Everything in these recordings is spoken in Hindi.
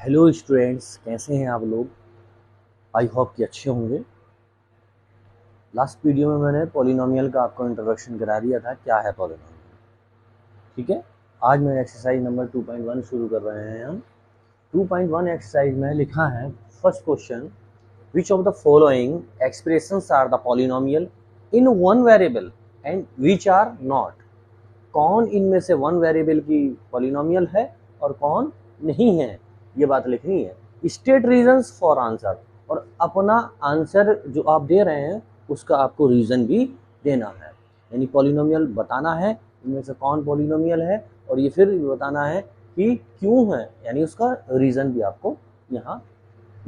हेलो स्टूडेंट्स, कैसे हैं आप लोग। आई होप कि अच्छे होंगे। लास्ट वीडियो में मैंने पॉलिनोमियल का आपको इंट्रोडक्शन करा दिया था, क्या है पॉलिनोमियल। ठीक है, आज मैं एक्सरसाइज नंबर 2.1 शुरू कर रहे हैं हम। 2.1 एक्सरसाइज में लिखा है first question, which of the following expressions are the polynomial in one variable and which are not. कौन इनमें से वन वेरिएबल की पॉलिनोमियल है और कौन नहीं है, ये बात लिखनी है। स्टेट रीजंस फॉर आंसर, और अपना आंसर जो आप दे रहे हैं उसका आपको रीजन भी देना है, यानी पॉलिनोमियल बताना है इनमें से कौन पॉलिनोमियल है, और ये फिर बताना है कि क्यों है, यानी उसका रीजन भी आपको यहाँ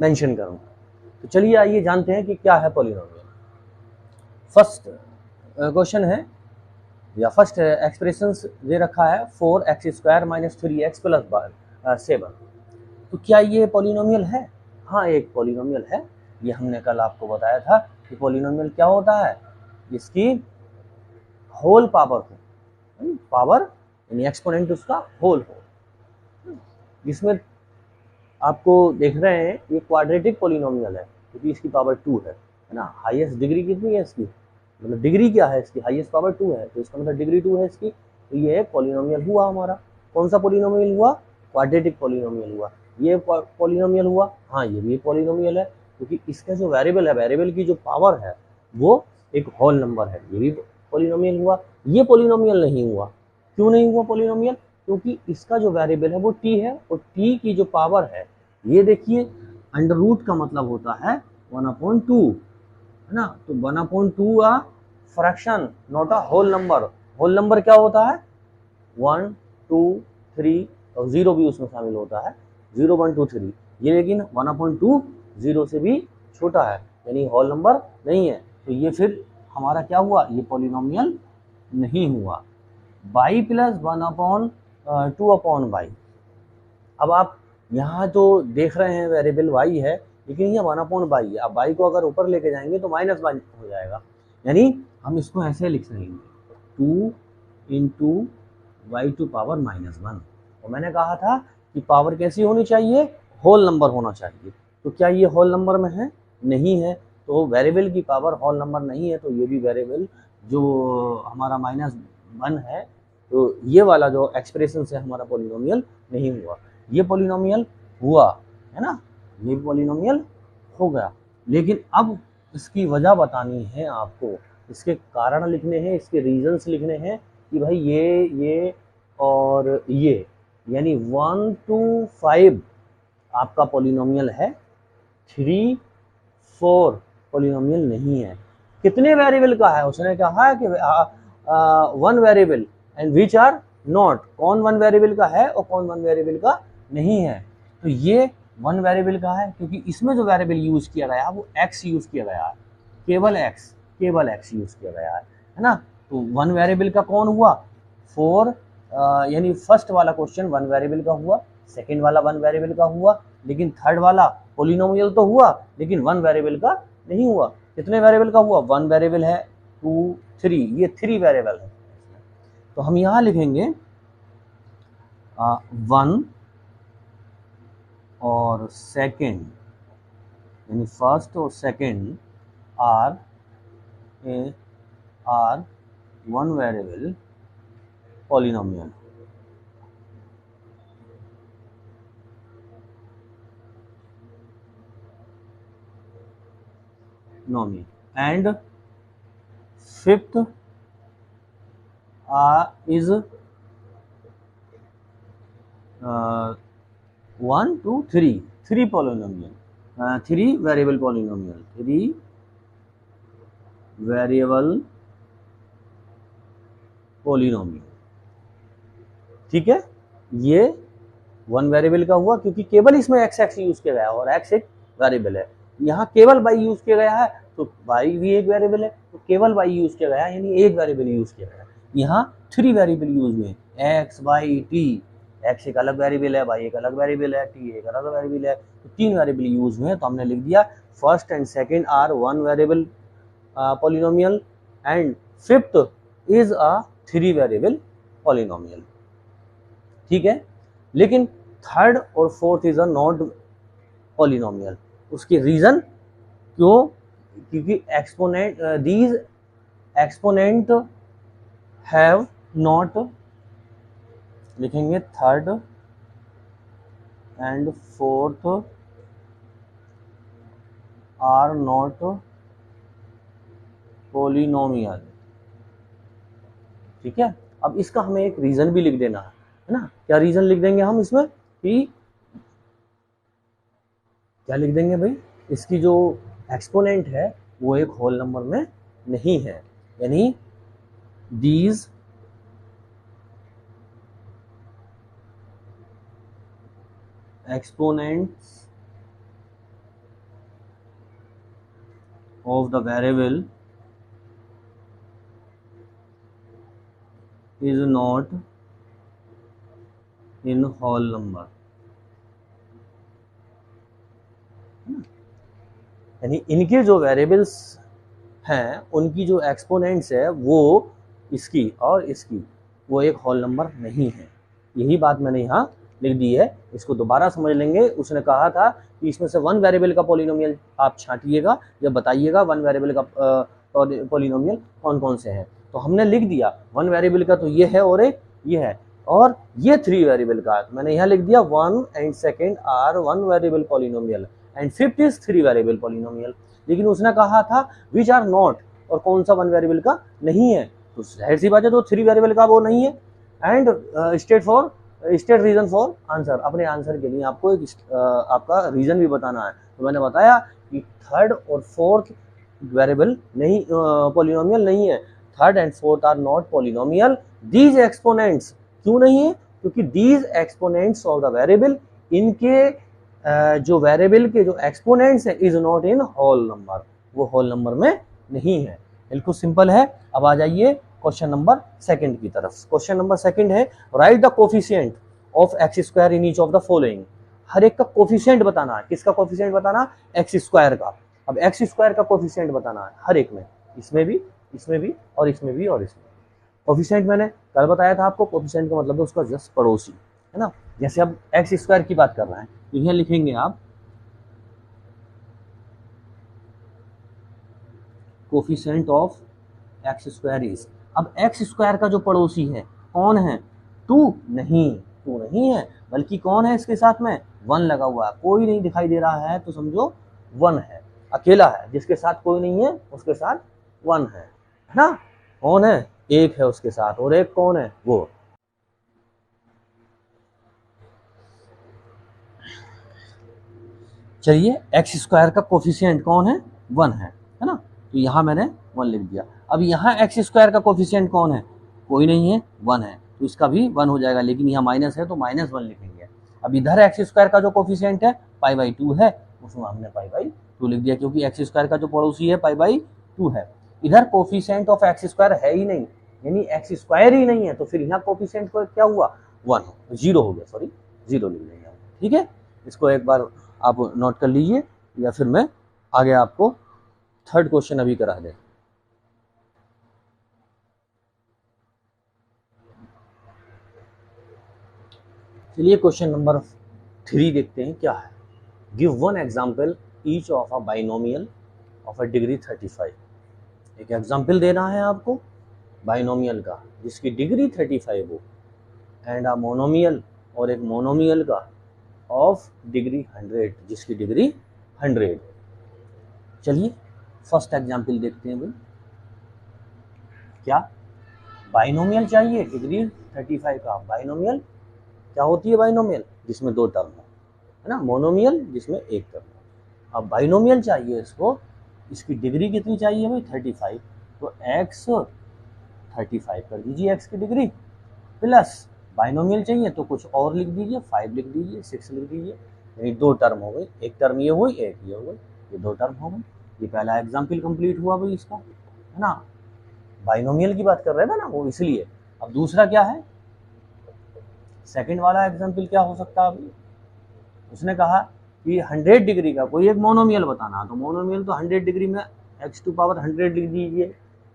मेंशन करूँगा। तो चलिए आइए जानते हैं कि क्या है पॉलिनोमियल। फर्स्ट क्वेश्चन है या फर्स्ट एक्सप्रेशंस दे रखा है 4x² - 3x + 7। तो क्या ये पॉलिनोमियल है? हाँ, एक पॉलिनोमियल है। ये हमने कल आपको बताया था कि पॉलिनोमियल क्या होता है, इसकी होल पावर हो, पावर यानी एक्सपोनेंट उसका होल हो। जिसमें आपको देख रहे हैं ये क्वाड्रेटिक पॉलिनोमियल है क्योंकि इसकी पावर 2 है ना। हाईएस्ट डिग्री कितनी है इसकी, मतलब डिग्री क्या है इसकी, हाईएस्ट पावर 2 है, तो इसका मतलब डिग्री 2 है इसकी। तो ये एक पॉलिनोमियल हुआ हमारा। कौन सा पॉलिनोमियल हुआ? क्वाड्रेटिक पॉलिनोमियल हुआ। ये पॉलिनोमियल हुआ, हाँ ये भी पॉलिनोमियल है क्योंकि इसका जो वेरिएबल है, वेरिएबल की जो पावर है वो एक होल नंबर है, ये भी पॉलिनोमियल हुआ। ये पॉलिनोमियल नहीं हुआ। क्यों नहीं हुआ पॉलिनोमियल? क्योंकि इसका जो वेरिएबल है वो t है, और t की जो पावर है ये देखिए, अंडर रूट का मतलब होता है 1/2, है ना। तो 1/2 a fraction, not a whole number. Whole number क्या होता है? 1 2 3, और 0 भी उसमें शामिल होता है, 0 1 2 3। ये लेकिन 1/2 0 से भी छोटा है, यानी होल नंबर नहीं है। तो ये फिर हमारा क्या हुआ? ये पॉलिनोमियल नहीं हुआ। y + 1/2/y। अब आप यहाँ जो देख रहे हैं वेरिएबल y है, लेकिन ये 1/y है। अब y को अगर ऊपर लेके जाएंगे तो -1 हो जाएगा, यानी हम इसको ऐसे लिख सकेंगे 2 × y⁻⁻1। और मैंने कहा था कि पावर कैसी होनी चाहिए? होल नंबर होना चाहिए। तो क्या ये होल नंबर में है? नहीं है। तो वेरिएबल की पावर होल नंबर नहीं है, तो ये भी वेरिएबल जो हमारा -1 है, तो ये वाला जो एक्सप्रेशन से हमारा पॉलिनोमियल नहीं हुआ। ये पॉलिनोमियल हुआ, है ना, ये पॉलिनोमियल हो गया। लेकिन अब इसकी वजह बतानी है आपको, इसके कारण लिखने हैं, इसके रीजंस लिखने हैं कि भाई ये और ये, यानी 1 to 5 आपका पॉलिनोमियल है, 3 4 पॉलिनोमियल नहीं है। कितने वेरिएबल का है? उसने कहा है कि 1 variable and which are not. कौन 1 वेरिएबल का है और कौन 1 वेरिएबल का नहीं है? तो ये 1 वेरिएबल का है क्योंकि इसमें जो वेरिएबल यूज किया गया है वो x यूज किया गया है, केवल x यूज किया गया है ना। तो 1 वेरिएबल का कौन हुआ? 4, यानी फर्स्ट वाला क्वेश्चन 1 वेरिएबल का हुआ, सेकंड वाला 1 वेरिएबल का हुआ, लेकिन थर्ड वाला पॉलिनोमियल तो हुआ लेकिन 1 वेरिएबल का नहीं हुआ। कितने वेरिएबल का हुआ? 1 वेरिएबल है, 2 3, ये 3 वेरिएबल है। तो हम यहाँ लिखेंगे 1 और सेकंड, यानी फर्स्ट और second are 1 variable polynomial. And fifth is 1 2 3 polynomial, 3 variable polynomial, 3 variable polynomial। ठीक है, ये 1 वेरिएबल का हुआ क्योंकि केवल इसमें x यूज किया गया है और x एक वेरिएबल है। यहाँ केवल y यूज किया गया है तो y भी एक वेरिएबल है, तो केवल y यूज किया गया है, यानी एक वेरिएबल यूज किया गया है। यहाँ 3 वेरिएबल यूज हुए, x y t। x एक अलग वेरिएबल है, y एक अलग वेरिएबल है, t एक अलग वेरिएबल है, तो 3 वेरिएबल यूज हुए। तो हमने लिख दिया first and second are 1 variable polynomial and fifth is a 3 variable polynomial. ठीक है, लेकिन थर्ड और fourth is a not polynomial. उसकी रीजन क्यों? क्योंकि exponent these exponent have not, लिखेंगे third and fourth are not polynomial. ठीक है, अब इसका हमें एक रीजन भी लिख देना है ना। क्या रीजन लिख देंगे हम इसमें कि क्या लिख देंगे भाई, इसकी जो एक्सपोनेंट है वो एक होल नंबर में नहीं है, यानी these exponents of the variable is not in whole number। यानी इनके जो वेरिएबल्स हैं उनकी जो एक्सपोनेंट्स है वो इसकी और इसकी वो एक होल नंबर नहीं है। यही बात मैंने यहाँ लिख दी है, इसको दोबारा समझ लेंगे। उसने कहा था कि इसमें से वन वेरिएबल का पॉलिनोमियल आप छांटिएगा या बताइएगा वन वेरिएबल का पॉलिनोमियल कौन कौन से हैं। तो हमने लिख दिया वन वेरिएबल का तो ये है और एक ये है, और ये थ्री वेरिएबल का मैंने यहाँ लिख दिया one and second are one variable polynomial and fifth is three variable polynomial. लेकिन उसने कहा था विच आर नॉट, और कौन सा वन वेरिएबल का नहीं है, तो जाहिर सी बात है तो थ्री वेरिएबल का वो नहीं है। And state reason for answer, अपने आंसर के लिए आपको एक आपका रीजन भी बताना है। तो मैंने बताया कि थर्ड और फोर्थ वेरिएबल नहीं पॉलिनोमियल नहीं है, third and fourth are not polynomial. These exponents क्यों नहीं है? क्योंकि these exponents of the variable, इनके जो वेरिएबल के जो एक्सपोनेंट्स है is not in whole number, वो होल नंबर में नहीं है। बिल्कुल सिंपल है। अब आ जाइए क्वेश्चन नंबर सेकंड की तरफ। क्वेश्चन नंबर सेकंड है write the coefficient of x square in each of the following. हर एक का कोफिशिएंट बताना है। किसका कोफिशिएंट बताना? एक्स स्क्वायर का। अब एक्स स्क्वायर का कोफिशिएंट बताना है हर एक में, इसमें भी, इसमें भी और इसमें भी और इसमें। कोफिशिएंट मैंने कल बताया था आपको, कोफिशिएंट का मतलब है उसका जस्ट पड़ोसी, है ना। जैसे अब एक्स स्क्वायर की बात कर रहे हैं तो यह लिखेंगे आप coefficient of x square is. अब एक्स स्क्वायर का जो पड़ोसी है कौन है? टू नहीं है, बल्कि कौन है इसके साथ में? वन लगा हुआ है। कोई नहीं दिखाई दे रहा है तो समझो वन है, अकेला है। जिसके साथ कोई नहीं है उसके साथ वन है ना। कौन है? एक है उसके साथ, और एक कौन है? वो। चलिए, एक्स स्क्वायर का कोफिशिएंट कौन है? वन है ना। तो यहां मैंने वन लिख दिया। अब यहाँ एक्स स्क्वायर का कोफिशिएंट कौन है? कोई नहीं है, वन है, तो इसका भी वन हो जाएगा। लेकिन यहाँ माइनस है तो माइनस वन लिखेंगे। अब इधर एक्स स्क्वायर का जो कोफिशिएंट है पाई बाई टू है, उसमें हमने पाई बाई टू लिख दिया, क्योंकि एक्स स्क्वायर का जो पड़ोसी है पाई बाई टू है। इधर कोफिशिएंट ऑफ एक्स स्क्वायर है ही नहीं, यानी एक्स स्क्वायर ही नहीं है, तो फिर यहाँ कोफिशिएंट को क्या हुआ? वन, जीरो हो गया, सॉरी जीरो लिख देंगे। ठीक है, इसको एक बार आप नोट कर लीजिए, या फिर मैं आगे आपको थर्ड क्वेश्चन अभी करा दें। चलिए क्वेश्चन नंबर 3 देखते हैं क्या है। Give one example each of a binomial of a degree 35। एक एग्जाम्पल देना है आपको बाइनोमियल का जिसकी डिग्री 35 हो, एंड अ मोनोमियल, और एक मोनोमियल का ऑफ डिग्री 100 जिसकी डिग्री 100। चलिए फर्स्ट एग्जाम्पल देखते हैं भाई। क्या बाइनोमियल चाहिए? डिग्री 35 का बाइनोमियल क्या होती है? बाइनोमियल जिसमें दो टर्म हो, है ना। मोनोमियल जिसमें एक टर्म हो। अब बाइनोमियल चाहिए इसको, इसकी डिग्री कितनी चाहिए भाई? 35। तो x 35 कर दीजिए, x की डिग्री, प्लस बाइनोमियल चाहिए तो कुछ और लिख दीजिए, 5 लिख दीजिए, 6 लिख दीजिए। यानी दो टर्म हो गई, एक टर्म ये हुई, एक ये हो गई, ये दो टर्म हो गई। ये पहला एग्जाम्पल कंप्लीट हुआ भाई इसका, है ना। बाइनोमियल की बात कर रहे थे ना वो, इसलिए। अब दूसरा क्या है? सेकंड वाला एग्जाम्पल क्या हो सकता है अभी? उसने कहा कि 100 डिग्री का कोई एक मोनोमियल बताना। तो मोनोमियल तो 100 डिग्री में x टू पावर 100 लिख दीजिए,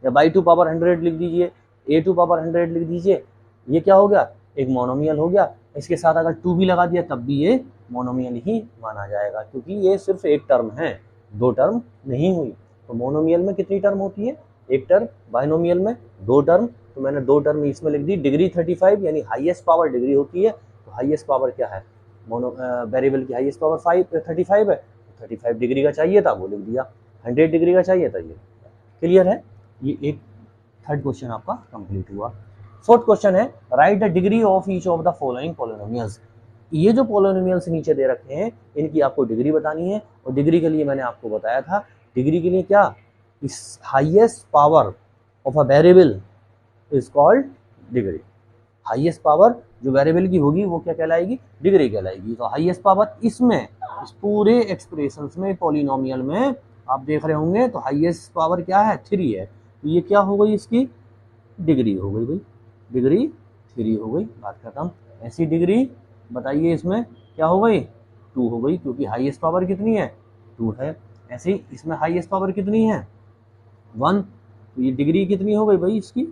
या y टू पावर 100 लिख दीजिए, a टू पावर 100 लिख दीजिए। ये क्या हो गया? एक मोनोमियल हो गया। इसके साथ अगर 2 भी लगा दिया तब भी ये मोनोमियल ही माना जाएगा, क्योंकि ये सिर्फ एक टर्म है, 2 टर्म नहीं हुई। तो मोनोमियल में कितनी टर्म होती है? एक टर्म। बाइनोमियल में 2 टर्म। तो मैंने 2 टर्म इसमें लिख दी। डिग्री 35 यानी हाईएस्ट पावर डिग्री होती है। तो हाईएस्ट पावर क्या है? वेरिएबल की हाईएस्ट पावर 35 है। 35 डिग्री का चाहिए था, वो लिख दिया। 100 डिग्री का चाहिए था, ये। क्लियर है? ये एक थर्ड क्वेश्चन आपका कंप्लीट हुआ। फोर्थ क्वेश्चन है, write the degree of each of the following polynomials. ये जो पॉलिनोमियल्स नीचे दे रखे हैं, इनकी आपको डिग्री बतानी है। और डिग्री के लिए मैंने आपको बताया था, डिग्री के लिए क्या, इस highest power of a variable is called degree. Highest power जो वेरिएबल की होगी वो क्या कहलाएगी? डिग्री कहलाएगी। तो हाईएस्ट पावर इसमें, इस पूरे एक्सप्रेशंस में, पॉलिनोमियल में आप देख रहे होंगे, तो हाईएस्ट पावर क्या है? 3 है। तो ये क्या हो गई? इसकी डिग्री हो गई भाई, डिग्री 3 हो गई, बात खत्म। ऐसी डिग्री बताइए इसमें क्या हो गई? 2 हो गई, क्योंकि हाईएस्ट पावर कितनी है? 2 है। ऐसे ही इसमें हाईएस्ट पावर कितनी है? 1। तो ये डिग्री कितनी हो गई भाई? इसकी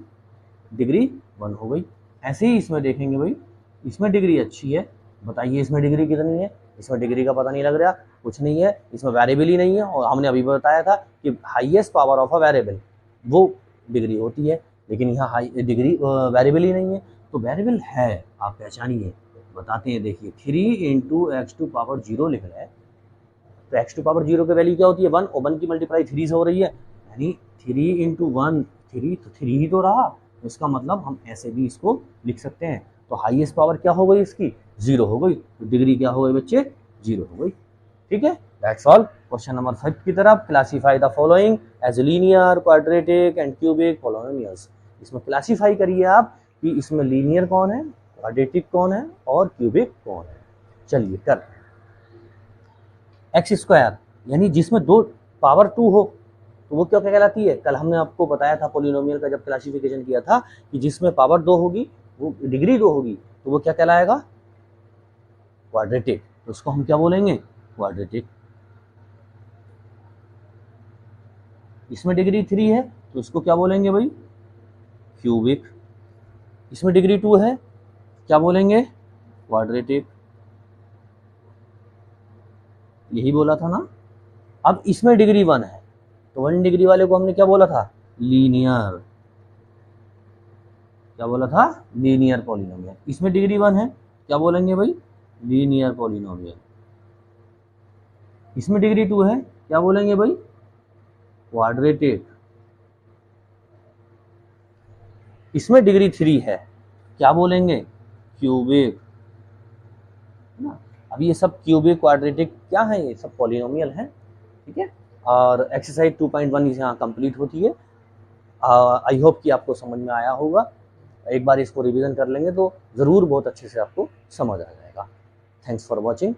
डिग्री 1 हो गई। ऐसे ही इसमें देखेंगे भाई, इसमें डिग्री अच्छी है, बताइए इसमें डिग्री कितनी है? इसमें डिग्री का पता नहीं लग रहा, कुछ नहीं है, इसमें वेरिएबल ही नहीं है। और हमने अभी बताया था कि highest power of a variable वो डिग्री होती है, लेकिन यहाँ हाई डिग्री वेरिएबल ही नहीं है। तो वेरिएबल है, आप पहचानिए, बताते हैं। देखिए 3 × x² पावर 0 लिख रहा है, तो x² पावर 0 की वैल्यू क्या होती है? 1। और 1 की मल्टीप्लाई 3 से हो रही है, यानी 3 × 1 3, तो 3 ही तो रहा। तो इसका मतलब हम ऐसे भी इसको लिख सकते हैं। तो हाईएस्ट पावर क्या हो गई? इसकी 0 हो गई। तो डिग्री क्या हो गई बच्चे? 0 हो गई। ठीक है, दैट्स ऑल। क्वेश्चन नंबर 5 की तरफ, classify the following as linear, quadratic and cubic polynomials. इसमें क्लासीफाई करिए आप कि इसमें लीनियर कौन है, क्वाड्रेटिक कौन है और क्यूबिक कौन है। चलिए कर। x² यानी जिसमें 2 पावर 2 हो, तो वो क्या कहलाती है? कल हमने आपको बताया था पॉलिनोमियल का जब क्लासिफिकेशन किया था कि जिसमें पावर 2 होगी, वो डिग्री 2 होगी, तो वो क्या कहलाएगा? क्वाड्रेटिक। तो उसको हम क्या बोलेंगे? क्वाड्रेटिक। इसमें डिग्री 3 है, तो उसको क्या बोलेंगे भाई? क्यूबिक। इसमें डिग्री 2 है, क्या बोलेंगे? क्वाड्रेटिक। यही बोला था ना। अब इसमें डिग्री 1 है, तो 1 डिग्री वाले को हमने क्या बोला था? लीनियर। क्या बोला था? Linear polynomial. इसमें डिग्री 1 है, क्या बोलेंगे भाई? Linear polynomial. इसमें डिग्री 2 है, क्या बोलेंगे भाई? क्वाड्रेटिक। इसमें डिग्री 3 है, क्या बोलेंगे? क्यूबिक। ना, अब ये सब क्यूबिक, क्वाड्रेटिक क्या है? ये सब पॉलिनोमियल है। ठीक है, और एक्सरसाइज 2.1 यहाँ कंप्लीट होती है। आई होप कि आपको समझ में आया होगा। एक बार इसको रिवीजन कर लेंगे तो ज़रूर बहुत अच्छे से आपको समझ आ जाएगा। Thanks for watching.